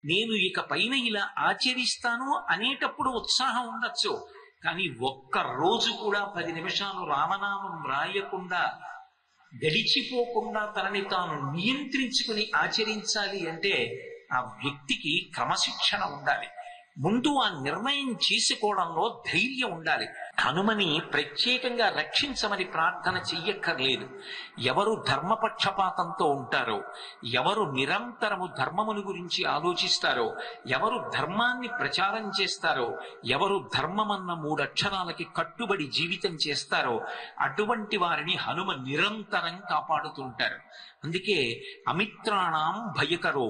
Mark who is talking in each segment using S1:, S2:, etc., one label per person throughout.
S1: నేను ఇక పైన ఇలా ఆచరిస్తాను అనేటప్పుడు ఉత్సాహం ఉండొచ్చు. కానీ ఒక్క రోజు కూడా 10 నిమిషాలు రామనామం రాయకుండా గడిచిపోకుండా తనని తాను నియంత్రించుకుని ఆచరించాలి అంటే ఆ వ్యక్తికి క్రమశిక్షణ ఉండాలి. ముందు ఆ నిర్ణయం చేసుకోవడంలో ధైర్యం ఉండాలి. హనుమని ప్రత్యేకంగా రక్షించమని ప్రార్థన చెయ్యక్కర్లేదు. ఎవరు ధర్మపక్షపాతంతో ఉంటారో, ఎవరు నిరంతరము ధర్మమును గురించి ఆలోచిస్తారో, ఎవరు ధర్మాన్ని ప్రచారం చేస్తారో, ఎవరు ధర్మమన్న 3 అక్షరాలకి కట్టుబడి జీవితం చేస్తారో అటువంటి వారిని హనుమ నిరంతరం కాపాడుతుంటారు. అందుకే అమిత్రాణం భయకరో,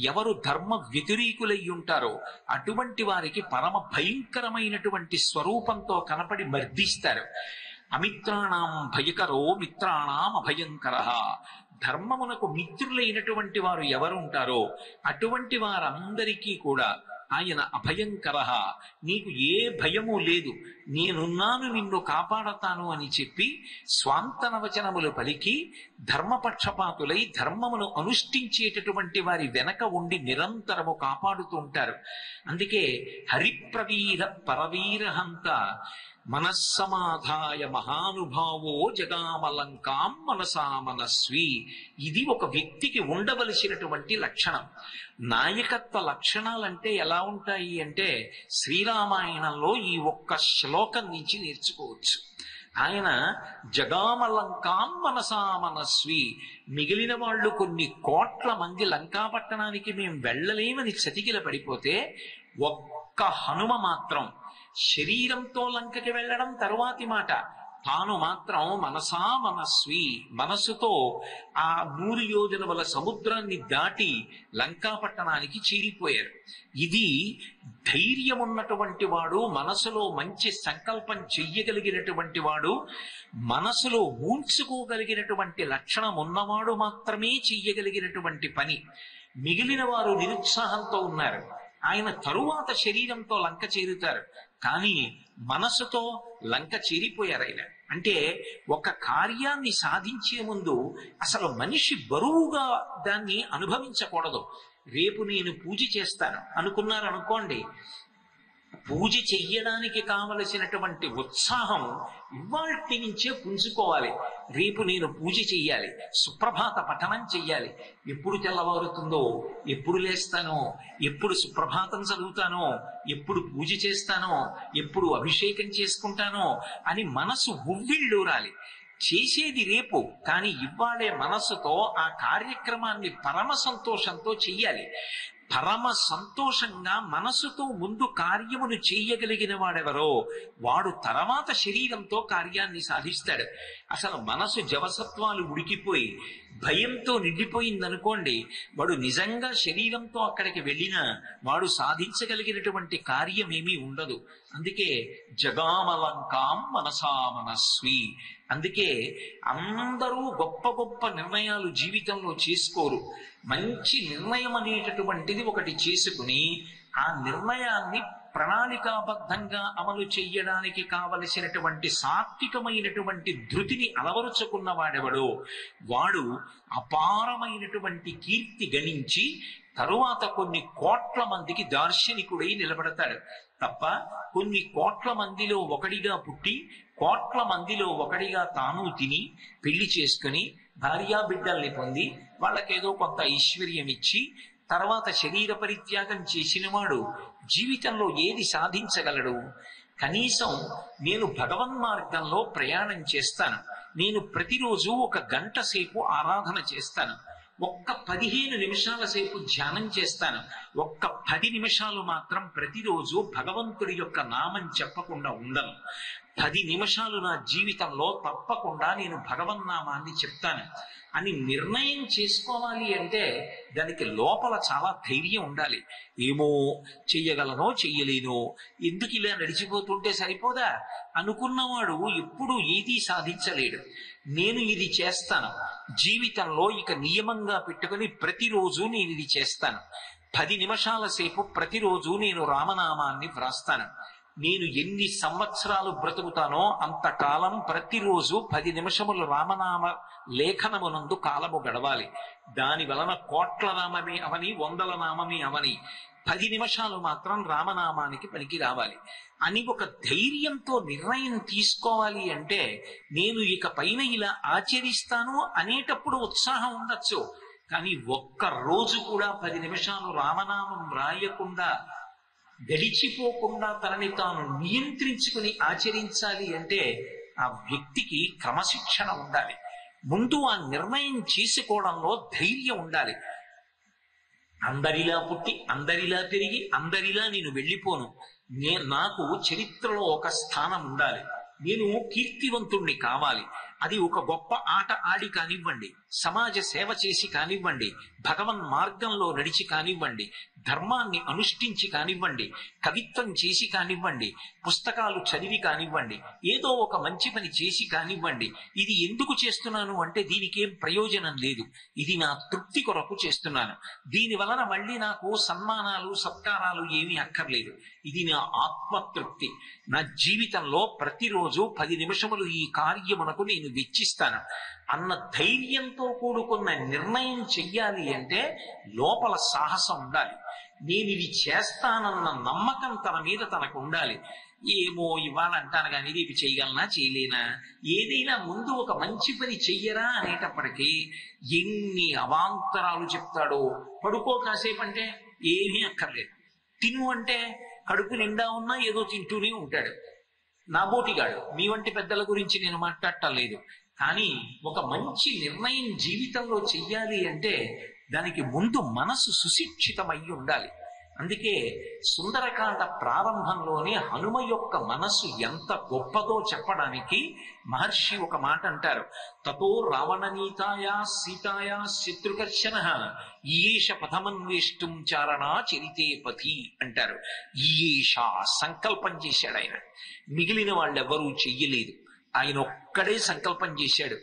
S1: ఎవరు ధర్మ వ్యతిరేకులై ఉంటారో అటువంటి వారికి పరమ భయంకరమైనటువంటి స్వరూపంతో కనపడి మర్దిస్తారు. అమిత్రాణం భయకరో మిత్రాణం అభయంకర. ధర్మమునకు మిత్రులైనటువంటి వారు ఎవరు ఉంటారో అటువంటి వారందరికీ కూడా ఆయన అభయంకర, నీకు ఏ భయము లేదు, నేనున్నాను, నిన్ను కాపాడతాను అని చెప్పి స్వాంతన వచనములు పలికి ధర్మపక్షపాతులై ధర్మమును అనుష్ఠించేటటువంటి వారి వెనక ఉండి నిరంతరము కాపాడుతూ ఉంటారు. అందుకే హరిప్రవీర పరవీరహంత మనస్సమాధాయ మహానుభావో జగామలంకాం మనసా మనస్వి. ఇది ఒక వ్యక్తికి ఉండవలసినటువంటి లక్షణం. నాయకత్వ లక్షణాలంటే ఎలా ఉంటాయి అంటే శ్రీరామాయణంలో ఈ ఒక్క శ్లోకం నుంచి నేర్చుకోవచ్చు. ఆయన జగామలంకాం మనసా మనస్వి. మిగిలిన వాళ్ళు కొన్ని కోట్ల మంది లంకాపట్టణానికి మేము వెళ్ళలేమని చతికిల పడిపోతే ఒక్క హనుమ మాత్రం శరీరంతో లంకకి వెళ్ళడం తరువాతి మాట, తాను మాత్రం మనసా మనస్వి, మనస్సుతో ఆ 100 యోజనముల సముద్రాన్ని దాటి లంకాపట్టణానికి చేరిపోయారు. ఇది ధైర్యమున్నటువంటి వాడు, మనసులో మంచి సంకల్పం చెయ్యగలిగినటువంటి వాడు, మనసులో ఊంచుకోగలిగినటువంటి లక్షణం ఉన్నవాడు మాత్రమే చెయ్యగలిగినటువంటి పని. మిగిలిన వారు నిరుత్సాహంతో ఉన్నారు. ఆయన తరువాత శరీరంతో లంక చేరుతారు, కానీ మనసుతో లంక చేరిపోయారు ఆయన. అంటే ఒక కార్యాన్ని సాధించే ముందు అసలు మనిషి బరువుగా దాన్ని అనుభవించకూడదు. రేపు నేను పూజ చేస్తాను అనుకున్నారనుకోండి, పూజ చెయ్యడానికి కావలసినటువంటి ఉత్సాహం ఇవాల్టి నుంచే పుంజుకోవాలి. రేపు నేను పూజ చెయ్యాలి, సుప్రభాత పఠనం చెయ్యాలి, ఎప్పుడు తెల్లవారుతుందో, ఎప్పుడు లేస్తానో, ఎప్పుడు సుప్రభాతం చదువుతానో, ఎప్పుడు పూజ చేస్తానో, ఎప్పుడు అభిషేకం చేసుకుంటానో అని మనసు ఉవ్విళ్ళూరాలి. చేసేది రేపు, కానీ ఇవ్వాలే మనస్సుతో ఆ కార్యక్రమాన్ని పరమ సంతోషంతో చెయ్యాలి. పరమ సంతోషంగా మనసుతో ముందు కార్యమును చెయ్యగలిగిన వాడెవరో వాడు తర్వాత శరీరంతో కార్యాన్ని సాధిస్తాడు. అసలు మనసు జవసత్వాలు ఉడికిపోయి భయంతో నిండిపోయిందనుకోండి, వాడు నిజంగా శరీరంతో అక్కడికి వెళ్ళినా వాడు సాధించగలిగినటువంటి కార్యమేమీ ఉండదు. అందుకే జగామలంకాం మనసా మనస్వి. అందుకే అందరూ గొప్ప గొప్ప నిర్ణయాలు జీవితంలో చేసుకోరు. మంచి నిర్ణయం అనేటటువంటిది ఒకటి చేసుకుని ఆ నిర్ణయాన్ని ప్రణాళికాబద్ధంగా అమలు చెయ్యడానికి కావలసినటువంటి సాత్వికమైనటువంటి ధృతిని అలవరుచుకున్న వాడెవడో వాడు అపారమైనటువంటి కీర్తి గణించి తరువాత కొన్ని కోట్ల మందికి దార్శనికుడై నిలబడతాడు తప్ప కొన్ని కోట్ల మందిలో ఒకడిగా పుట్టి కోట్ల మందిలో ఒకడిగా తాను తిని పెళ్లి చేసుకుని భార్యా బిడ్డల్ని పొంది వాళ్ళకేదో కొంత ఐశ్వర్యం ఇచ్చి తర్వాత శరీర పరిత్యాగం చేసిన వాడు జీవితంలో ఏది సాధించగలడు? కనీసం నేను భగవన్ మార్గంలో ప్రయాణం చేస్తాను, నేను ప్రతిరోజు 1 గంట సేపు ఆరాధన చేస్తాను, ఒక్క 15 నిమిషాల సేపు ధ్యానం చేస్తాను, ఒక్క 10 నిమిషాలు మాత్రం ప్రతిరోజు భగవంతుడి యొక్క నామం చెప్పకుండా ఉండను, 10 నిమిషాలు నా జీవితంలో తప్పకుండా నేను భగవన్నామాన్ని చెప్తాను అని నిర్ణయం చేసుకోవాలి అంటే దానికి లోపల చాలా ధైర్యం ఉండాలి. ఏమో చెయ్యగలనో చెయ్యలేనో, ఎందుకు ఇలా నడిచిపోతుంటే సరిపోదా అనుకున్నవాడు ఎప్పుడు ఏదీ సాధించలేడు. నేను ఇది చేస్తాను, జీవితంలో ఇక నియమంగా పెట్టుకుని ప్రతిరోజు నేను ఇది చేస్తాను, 10 నిమిషాల సేపు ప్రతిరోజు నేను రామనామాన్ని వ్రాస్తాను, నేను ఎన్ని సంవత్సరాలు బ్రతుకుతానో అంతకాలం ప్రతిరోజు 10 నిమిషములు రామనామ లేఖనమునందు కాలము గడవాలి. దాని వలన కోట్ల నామమే అవని, వందల నామమే అవని, 10 నిమిషాలు మాత్రం రామనామానికి పనికి రావాలి అని ఒక ధైర్యంతో నిర్ణయం తీసుకోవాలి. అంటే నేను ఇక పైన ఇలా ఆచరిస్తాను అనేటప్పుడు ఉత్సాహం ఉండొచ్చు, కానీ ఒక్క రోజు కూడా 10 నిమిషాలు రామనామం రాయకుండా గడిచిపోకుండా తనని తాను నియంత్రించుకుని ఆచరించాలి అంటే ఆ వ్యక్తికి క్రమశిక్షణ ఉండాలి. ముందు ఆ నిర్ణయం చేసుకోవడంలో ధైర్యం ఉండాలి. అందరిలా పుట్టి అందరిలా పెరిగి అందరిలా నేను వెళ్ళిపోను, నాకు చరిత్రలో ఒక స్థానం ఉండాలి, నేను కీర్తివంతుణ్ణి కావాలి. అది ఒక గొప్ప ఆట ఆడి కానివ్వండి, సమాజ సేవ చేసి కానివ్వండి, భగవన్ మార్గంలో నడిచి కానివ్వండి, ధర్మాన్ని అనుష్ఠించి కానివ్వండి, కవిత్వం చేసి కానివ్వండి, పుస్తకాలు చదివి కానివ్వండి, ఏదో ఒక మంచి పని చేసి కానివ్వండి. ఇది ఎందుకు చేస్తున్నాను అంటే దీనికేం ప్రయోజనం లేదు, ఇది నా తృప్తి కొరకు చేస్తున్నాను. దీని వలన మళ్ళీ నాకు సన్మానాలు సత్కారాలు ఏమీ అక్కర్లేదు, ఇది నా ఆత్మతృప్తి. నా జీవితంలో ప్రతిరోజు 10 నిమిషములు ఈ కార్యమునకు నేను వెచ్చిస్తాను అన్న ధైర్యంతో కూడుకున్న నిర్ణయం చెయ్యాలి అంటే లోపల సాహసం ఉండాలి. నేను ఇది చేస్తానన్న నమ్మకం తన మీద తనకు ఉండాలి. ఏమో ఇవాళ అంటాను కానీ ఇది చేయగలనా చేయలేనా, ఏదైనా ముందు ఒక మంచి పని చెయ్యరా అనేటప్పటికీ ఎన్ని అవాంతరాలు చెప్తాడో. పడుకో కాసేపు అంటే ఏమీ అక్కర్లేదు, తిను అంటే కడుపు నిండా ఉన్నా ఏదో తింటూనే ఉంటాడు. నాబోటిగాడు. మీ వంటి పెద్దల గురించి నేను మాట్లాడటం లేదు, కానీ ఒక మంచి నిర్ణయం జీవితంలో చెయ్యాలి అంటే దానికి ముందు మనసు సుశిక్షితమై ఉండాలి. అందుకే సుందరకాండ ప్రారంభంలోనే హనుమ యొక్క మనస్సు ఎంత గొప్పదో చెప్పడానికి మహర్షి ఒక మాట అంటారు. తతో రావణనీతాయా సీతాయా శత్రుకర్షణ ఈయేష పథమన్వేష్టం చారణా చరితే పథి అంటారు. ఈయేష సంకల్పం చేశాడు ఆయన, మిగిలిన వాళ్ళెవరూ చెయ్యలేదు, ఆయన ఒక్కడే సంకల్పం చేశాడు.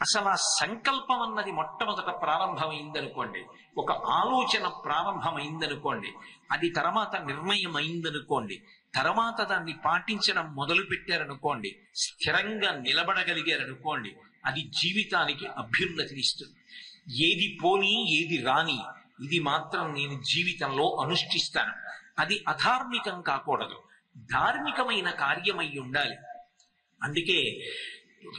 S1: అసలు ఆ సంకల్పం అన్నది మొట్టమొదట ప్రారంభమైందనుకోండి, ఒక ఆలోచన ప్రారంభమైందనుకోండి, అది తర్వాత నిర్ణయం అయిందనుకోండి, తర్వాత దాన్ని పాటించడం మొదలు పెట్టారనుకోండి, స్థిరంగా నిలబడగలిగారనుకోండి, అది జీవితానికి అభ్యున్నతినిస్తుంది. ఏది పోని ఏది రాని ఇది మాత్రం నేను జీవితంలో అనుష్ఠిస్తాను. అది అధార్మికం కాకూడదు, ధార్మికమైన కార్యమై ఉండాలి. అందుకే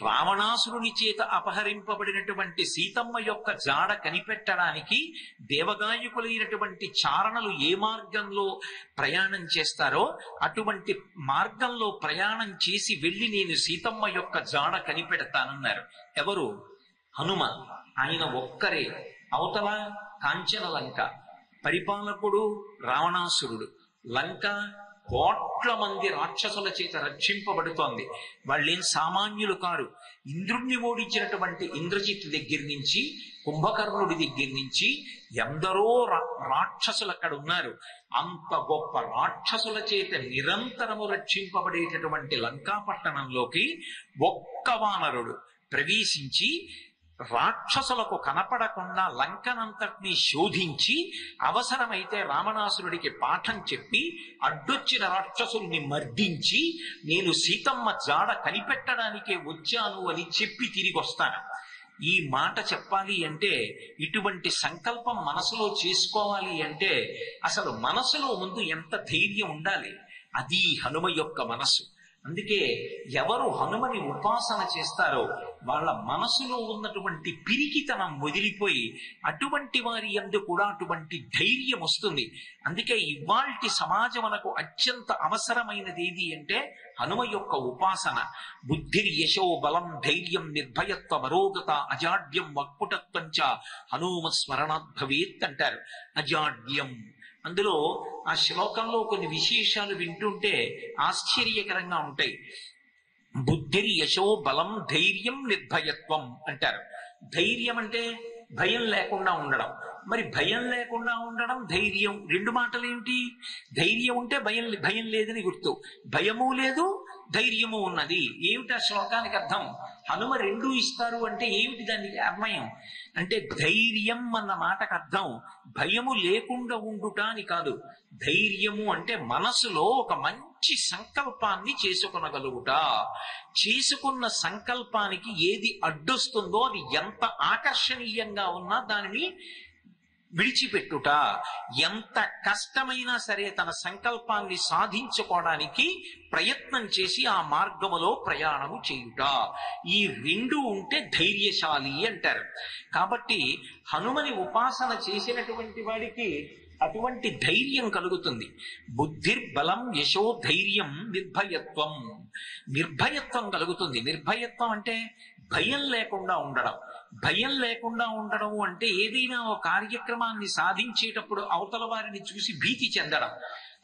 S1: రావణాసురుని చేత అపహరింపబడినటువంటి సీతమ్మ యొక్క జాడ కనిపెట్టడానికి దేవగాయకులైనటువంటి చారణలు ఏ మార్గంలో ప్రయాణం చేస్తారో అటువంటి మార్గంలో ప్రయాణం చేసి వెళ్ళి నేను సీతమ్మ యొక్క జాడ కనిపెడతానన్నారు. ఎవరు? హనుమ. ఆయన ఒక్కరే. అవతల కాంచన లంక, పరిపాలకుడు రావణాసురుడు, లంక కోట్ల మంది రాక్షసుల చేత రక్షింపబడుతోంది. వాళ్ళేం సామాన్యులు కారు. ఇంద్రుణ్ణి ఓడించినటువంటి ఇంద్రజిత్ దగ్గర నుంచి, కుంభకర్ణుడి దగ్గర నుంచి ఎందరో రాక్షసులు అక్కడ ఉన్నారు. అంత గొప్ప రాక్షసుల చేత నిరంతరము రక్షింపబడేటటువంటి లంకాపట్టణంలోకి ఒక్క వానరుడు ప్రవేశించి రాక్షసులకు కనపడకుండా లంకనంతటినీ శోధించి అవసరమైతే రావణాసురుడికి పాఠం చెప్పి అడ్డొచ్చిన రాక్షసుల్ని మర్దించి నేను సీతమ్మ జాడ కనిపెట్టడానికే వచ్చాను అని చెప్పి తిరిగి వస్తాను. ఈ మాట చెప్పాలి అంటే, ఇటువంటి సంకల్పం మనసులో చేసుకోవాలి అంటే అసలు మనసులో ముందు ఎంత ధైర్యం ఉండాలి. అది హనుమ యొక్క మనసు. అందుకే ఎవరు హనుమని ఉపాసన చేస్తారో వాళ్ళ మనసులో ఉన్నటువంటి పిరికితనం వదిలిపోయి అటువంటి వారి యందు కూడా అటువంటి ధైర్యం వస్తుంది. అందుకే ఇవాల్టి సమాజమునకు అత్యంత అవసరమైనది ఏది అంటే హనుమ యొక్క ఉపాసన. బుద్ధిర్ యశో బలం ధైర్యం నిర్భయత్వ మరోగత అజాడ్యం వక్పుటత్వంచ హనుమ స్మరణాత్ భవేత్ అంటారు. అజాడ్యం అందులో ఆ శ్లోకంలో కొన్ని విశేషాలు వింటుంటే ఆశ్చర్యకరంగా ఉంటాయి. బుద్ధిర్ యశో బలం ధైర్యం నిర్భయత్వం అంటారు. ధైర్యం అంటే భయం లేకుండా ఉండడం. మరి భయం లేకుండా ఉండడం, ధైర్యం, రెండు మాటలు ఏమిటి? ధైర్యం ఉంటే భయం లేదని గుర్తు, భయము లేదు ధైర్యము ఉన్నది. ఏమిటి ఆ శ్లోకానికి అర్థం? హనుమ రెండూ ఇస్తారు అంటే ఏమిటి దానికి అన్వయం? అంటే ధైర్యం అన్న మాటకు అర్థం భయము లేకుండా ఉండుట అని కాదు. ధైర్యము అంటే మనసులో ఒక మంచి సంకల్పాన్ని చేసుకొనగలుగుట. చేసుకున్న సంకల్పానికి ఏది అడ్డొస్తుందో అది ఎంత ఆకర్షణీయంగా ఉన్నా దానిని విడిచిపెట్టుట. ఎంత కష్టమైనా సరే తన సంకల్పాన్ని సాధించుకోవడానికి ప్రయత్నం చేసి ఆ మార్గములో ప్రయాణము చేయుట. ఈ రెండు ఉంటే ధైర్యశాలి అంటారు. కాబట్టి హనుమని ఉపాసన చేసినటువంటి వాడికి అటువంటి ధైర్యం కలుగుతుంది. బుద్ధిర్బలం యశో ధైర్యం నిర్భయత్వం. నిర్భయత్వం కలుగుతుంది. నిర్భయత్వం అంటే భయం లేకుండా ఉండడం. భయం లేకుండా ఉండడం అంటే ఏదైనా ఒక కార్యక్రమాన్ని సాధించేటప్పుడు అవతల వారిని చూసి భీతి చెందడం.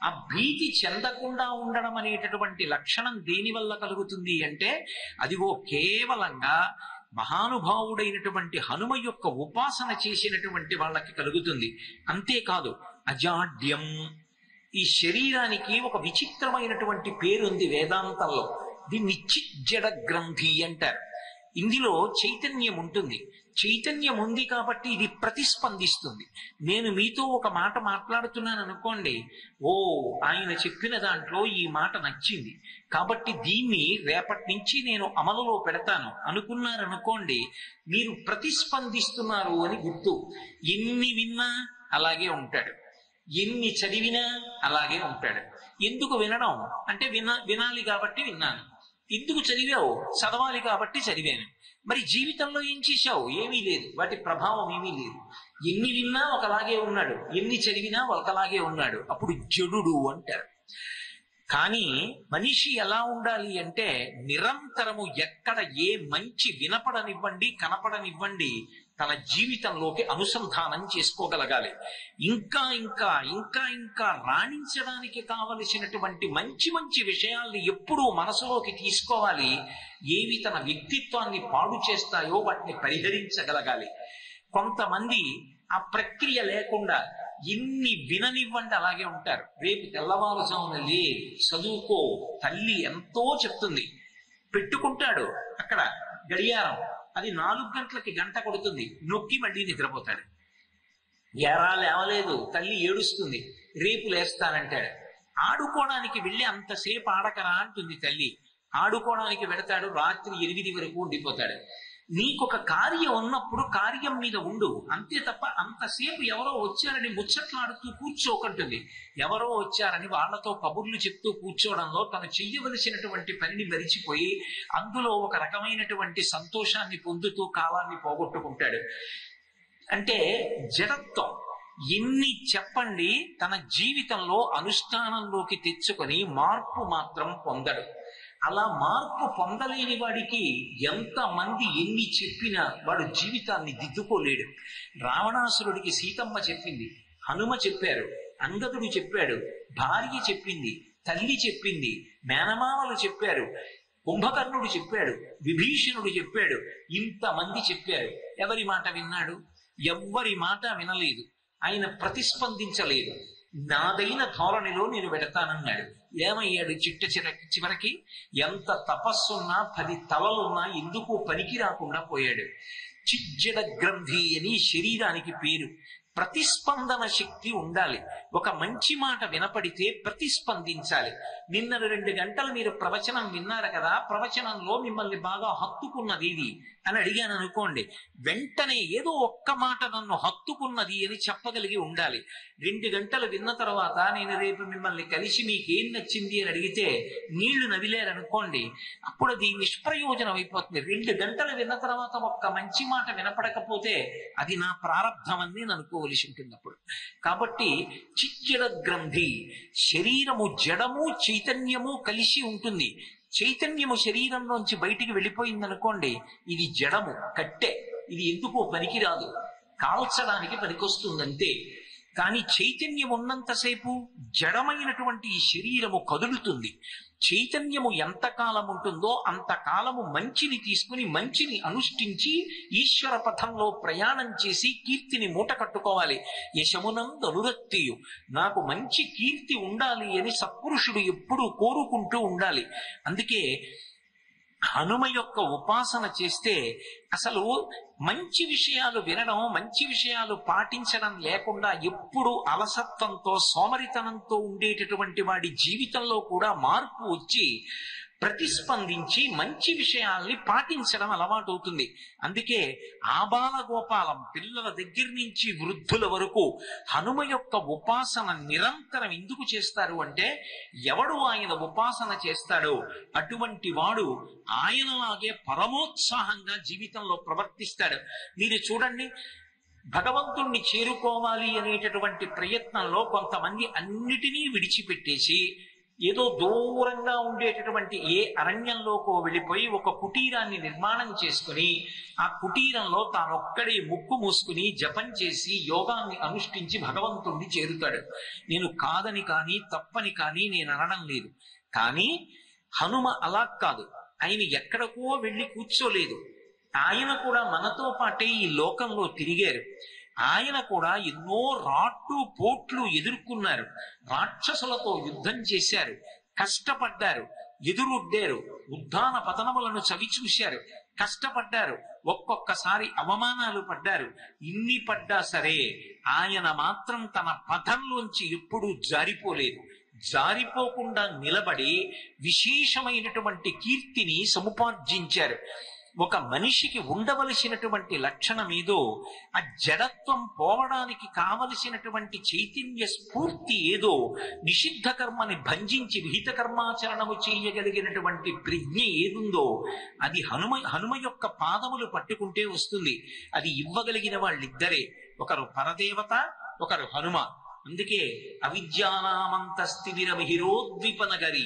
S1: ఆ భీతి చెందకుండా ఉండడం అనేటటువంటి లక్షణం దేని వల్ల కలుగుతుంది అంటే అదిగో కేవలంగా మహానుభావుడైనటువంటి హనుమ యొక్క ఉపాసన చేసినటువంటి వాళ్ళకి కలుగుతుంది. అంతేకాదు అజాడ్యం. ఈ శరీరానికి ఒక విచిత్రమైనటువంటి పేరుంది వేదాంతంలో. దీన్ని చిజ్జడ గ్రంథి అంటారు. ఇందులో చైతన్యం ఉంటుంది. చైతన్యం ఉంది కాబట్టి ఇది ప్రతిస్పందిస్తుంది. నేను మీతో ఒక మాట మాట్లాడుతున్నాను అనుకోండి, ఓ ఆయన చెప్పిన దాంట్లో ఈ మాట నచ్చింది కాబట్టి దీన్ని రేపటి నుంచి నేను అమలులో పెడతాను అనుకున్నారనుకోండి, మీరు ప్రతిస్పందిస్తున్నారు అని గుర్తు. ఎన్ని విన్నా అలాగే ఉంటాడు, ఎన్ని చదివినా అలాగే ఉంటాడు. ఎందుకు వినడం అంటే వినాలి కాబట్టి విన్నాను. ఎందుకు చదివావు? చదవాలి కాబట్టి చదివాను. మరి జీవితంలో ఏం చేశావు? ఏమీ లేదు, వాటి ప్రభావం ఏమీ లేదు. ఎన్ని విన్నా ఒకలాగే ఉన్నాడు, ఎన్ని చదివినా ఒకలాగే ఉన్నాడు. అప్పుడు జడుడు అంటారు. కానీ మనిషి ఎలా ఉండాలి అంటే నిరంతరము ఎక్కడ ఏ మంచి వినపడనివ్వండి కనపడనివ్వండి తన జీవితంలోకి అనుసంధానం చేసుకోగలగాలి. ఇంకా ఇంకా ఇంకా ఇంకా రాణించడానికి కావలసినటువంటి మంచి మంచి విషయాల్ని ఎప్పుడూ మనసులోకి తీసుకోవాలి. ఏవి తన వ్యక్తిత్వాన్ని పాడు చేస్తాయో వాటిని పరిహరించగలగాలి. కొంతమంది ఆ ప్రక్రియ లేకుండా ఎన్ని విననివ్వండి అలాగే ఉంటారు. రేపు తెల్లవారుజామున లే, చదువుకో, తల్లి ఎంతో చెప్తుంది, పెట్టుకుంటాడు అక్కడ గడియారం. అది 4 గంటలకి గంట కొడుతుంది, నొక్కి మళ్ళీ నిద్రపోతాడు. ఎరా లేవలేదు, తల్లి ఏడుస్తుంది, రేపు లేస్తానంటాడు. ఆడుకోవడానికి వెళ్ళి అంతసేపు ఆడకరా అంటుంది తల్లి. ఆడుకోవడానికి వెడతాడు, రాత్రి 8 వరకు ఉండిపోతాడు. నీకొక కార్యం ఉన్నప్పుడు కార్యం మీద ఉండు, అంతే తప్ప అంతసేపు ఎవరో వచ్చారని ముచ్చట్లాడుతూ కూర్చోకంటుంది. ఎవరో వచ్చారని వాళ్లతో కబుర్లు చెప్తూ కూర్చోవడంలో తను చెయ్యవలసినటువంటి పనిని మరిచిపోయి అందులో ఒక రకమైనటువంటి సంతోషాన్ని పొందుతూ కాలాన్ని పోగొట్టుకుంటాడు. అంటే జడత్వం. ఎన్ని చెప్పండి, తన జీవితంలో అనుష్ఠానంలోకి తెచ్చుకొని మార్పు మాత్రం పొందడు. అలా మార్పు పొందలేని వాడికి ఎంతమంది ఎన్ని చెప్పినా వాడు జీవితాన్ని దిద్దుకోలేడు. రావణాసురుడికి సీతమ్మ చెప్పింది, హనుమ చెప్పారు, అంగదుడు చెప్పాడు, భార్య చెప్పింది, తల్లి చెప్పింది, మేనమామలు చెప్పారు, కుంభకర్ణుడు చెప్పాడు, విభీషణుడు చెప్పాడు, ఇంతమంది చెప్పారు. ఎవరి మాట విన్నాడు? ఎవ్వరి మాట వినలేదు. ఆయన ప్రతిస్పందించలేదు. నాదైన ధోరణిలో నేను పెడతానన్నాడు. ఏమయ్యాడు? చివరికి ఎంత తపస్సున్నా 10 తలలున్నా ఎందుకు పనికి రాకుండా పోయాడు. చిజ్జడ గ్రంథి అని శరీరానికి పేరు. ప్రతిస్పందన శక్తి ఉండాలి. ఒక మంచి మాట వినపడితే ప్రతిస్పందించాలి. నిన్న 2 గంటలు మీరు ప్రవచనం విన్నారు కదా, ప్రవచనంలో మిమ్మల్ని బాగా హత్తుకున్నది ఇది అని అడిగాను అనుకోండి, వెంటనే ఏదో ఒక్క మాట నన్ను హత్తుకున్నది అని చెప్పగలిగి ఉండాలి. 2 గంటలు విన్న తర్వాత నేను రేపు మిమ్మల్ని కలిసి మీకేం నచ్చింది అని అడిగితే నీళ్లు నవిలేరనుకోండి, అప్పుడు అది నిష్ప్రయోజనం అయిపోతుంది. 2 గంటలు విన్న తర్వాత ఒక్క మంచి మాట వినపడకపోతే అది నా ప్రారంధం అని నేను అనుకోవలసి ఉంటుంది అప్పుడు. కాబట్టి చిజ్జడ గ్రంథి, శరీరము జడము చైతన్యము కలిసి ఉంటుంది. చైతన్యము శరీరంలోంచి బయటికి వెళ్ళిపోయిందనుకోండి, ఇది జడము, కట్టె, ఇది ఎందుకో పనికిరాదు, కాల్చడానికి పనికొస్తుందంతే. కానీ చైతన్యం ఉన్నంతసేపు జడమైనటువంటి ఈ శరీరము కదులుతుంది. చైతన్యము ఎంతకాలం ఉంటుందో అంతకాలము మంచిని తీసుకుని మంచిని అనుష్ఠించి ఈశ్వర పథంలో ప్రయాణం చేసి కీర్తిని మూట కట్టుకోవాలి. యశమునందు అనురక్తియు, నాకు మంచి కీర్తి ఉండాలి అని సత్పురుషుడు ఎప్పుడూ కోరుకుంటూ ఉండాలి. అందుకే హనుమ యొక్క ఉపాసన చేస్తే అసలు మంచి విషయాలు వినడం, మంచి విషయాలు పాటించడం లేకుండా ఎప్పుడు అలసత్వంతో సోమరితనంతో ఉండేటటువంటి వాడి జీవితంలో కూడా మార్పు వచ్చి ప్రతిస్పందించి మంచి విషయాల్ని పాటించడం అలవాటు అవుతుంది. అందుకే ఆబాల గోపాలం పిల్లల దగ్గర నుంచి వృద్ధుల వరకు హనుమ యొక్క ఉపాసన నిరంతరం ఎందుకు చేస్తారు అంటే, ఎవడు ఆయన ఉపాసన చేస్తాడో అటువంటి వాడు ఆయనలాగే పరమోత్సాహంగా జీవితంలో ప్రవర్తిస్తాడు. మీరు చూడండి, భగవంతుణ్ణి చేరుకోవాలి అనేటటువంటి ప్రయత్నంలో కొంతమంది అన్నిటినీ విడిచిపెట్టేసి ఏదో దూరంగా ఉండేటటువంటి ఏ అరణ్యంలోకో వెళ్ళిపోయి ఒక కుటీరాన్ని నిర్మాణం చేసుకుని ఆ కుటీరంలో తానొక్కడే ముక్కు మూసుకుని జపం చేసి యోగాన్ని అనుష్ఠించి భగవంతుణ్ణి చేరుతాడు. నేను కాదని కానీ తప్పని కానీ నేను అనడం లేదు. కానీ హనుమ అలా కాదు. ఆయన ఎక్కడికో వెళ్ళి కూర్చోలేదు. ఆయన కూడా మనతో పాటే ఈ లోకంలో తిరిగారు. ఆయన కూడా ఎన్నో రాట్లు పోట్లు ఎదుర్కొన్నారు. రాక్షసులతో యుద్ధం చేశారు, కష్టపడ్డారు, ఎదురొడ్డారు, ఉద్దాన పతనములను చవి చూశారు, కష్టపడ్డారు, ఒక్కొక్కసారి అవమానాలు పడ్డారు. ఇన్ని పడ్డా సరే ఆయన మాత్రం తన పథంలోంచి ఎప్పుడూ జారిపోలేదు. జారిపోకుండా నిలబడి విశేషమైనటువంటి కీర్తిని సముపార్జించారు. ఒక మనిషికి ఉండవలసినటువంటి లక్షణం ఏదో, ఆ జడత్వం పోవడానికి కావలసినటువంటి చైతన్య స్ఫూర్తి ఏదో, నిషిద్ధ కర్మని భంజించి విహిత కర్మాచరణము చేయగలిగినటువంటి ప్రజ్ఞ ఏదుందో అది హనుమ యొక్క పాదములు పట్టుకుంటే వస్తుంది. అది ఇవ్వగలిగిన వాళ్ళిద్దరే, ఒకరు పరదేవత, ఒకరు హనుమ. అందుకే అవిద్యానామంతస్థితిరమిహిరోద్విపనగరి